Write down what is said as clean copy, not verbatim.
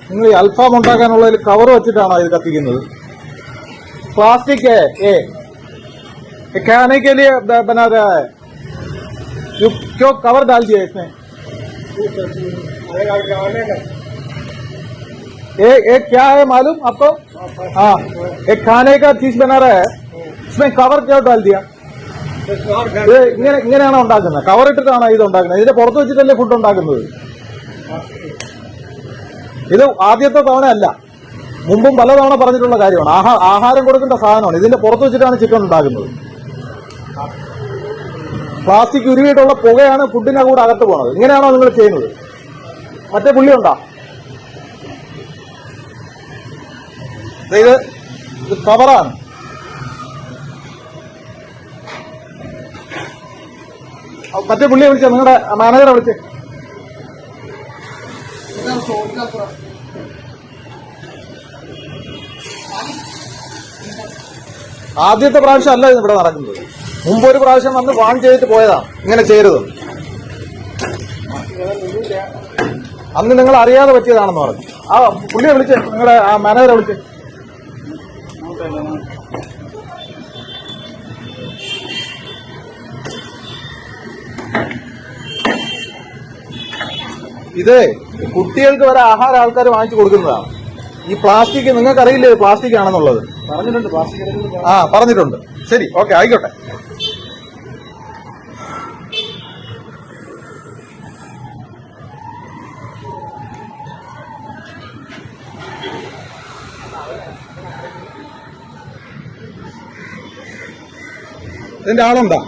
നിങ്ങൾ ഈ അൽഫാം ഉണ്ടാക്കാനുള്ളതിൽ കവർ വെച്ചിട്ടാണോ ഇത് കത്തിക്കുന്നത്? प्लास्टिक है ये खाने के लिए बना रहा है, क्यों कवर डाल दिया इसमें? ये क्या है मालूम आपको? हाँ, एक खाने का चीज बना रहा है, इसमें कवर क्यों डाल दिया? ഇങ്ങനെയാണോ ഉണ്ടാക്കുന്നത്? കവർ ഇട്ടിട്ടാണോ ഇത് ഉണ്ടാക്കുന്നത്? ഇതിന്റെ പുറത്ത് വെച്ചിട്ടല്ലേ ഫുഡ് ഉണ്ടാക്കുന്നത്? ഇത് ആദ്യത്തെ തവണ അല്ല, മുമ്പും പലതവണ പറഞ്ഞിട്ടുള്ള കാര്യമാണ്. ആഹാരം കൊടുക്കേണ്ട സാധനമാണ്. ഇതിന്റെ പുറത്ത് വെച്ചിട്ടാണ് ചിക്കൻ ഉണ്ടാക്കുന്നത്. പ്ലാസ്റ്റിക് ഉരുവിയിട്ടുള്ള പുകയാണ് ഫുഡിന്റെ കൂടെ അകത്ത് പോണത്. ഇങ്ങനെയാണോ നിങ്ങൾ ചെയ്യുന്നത്? മറ്റേ പുള്ളിയുണ്ടോ? ഇത് കവറാണ്. മറ്റേ പുള്ളിയെ വിളിച്ച, നിങ്ങളുടെ മാനേജറെ വിളിച്ച്. ആദ്യത്തെ പ്രാവശ്യം അല്ല ഇവിടെ നടക്കുന്നത്. മുമ്പൊരു പ്രാവശ്യം വന്ന് വാൺ ചെയ്തിട്ട് പോയതാണ് ഇങ്ങനെ ചെയ്തത്. അന്ന് നിങ്ങൾ അറിയാതെ പറ്റിയതാണെന്ന് പറഞ്ഞു. ആ പുള്ളിയെ വിളിച്ച്, നിങ്ങളുടെ ആ മാനേജറെ വിളിച്ച്. ഇത് കുട്ടികൾക്ക് വരെ ആഹാരം ആൾക്കാർ വാങ്ങിച്ചു കൊടുക്കുന്നതാണ്. ഈ പ്ലാസ്റ്റിക് നിങ്ങൾക്കറിയില്ലേ പ്ലാസ്റ്റിക് ആണെന്നുള്ളത്? പറഞ്ഞിട്ടുണ്ട്, പ്ലാസ്റ്റിക്. ആ, പറഞ്ഞിട്ടുണ്ട്. ശരി, ഓക്കെ, ആയിക്കോട്ടെ. ഇതിന്റെ ആളുണ്ടോ?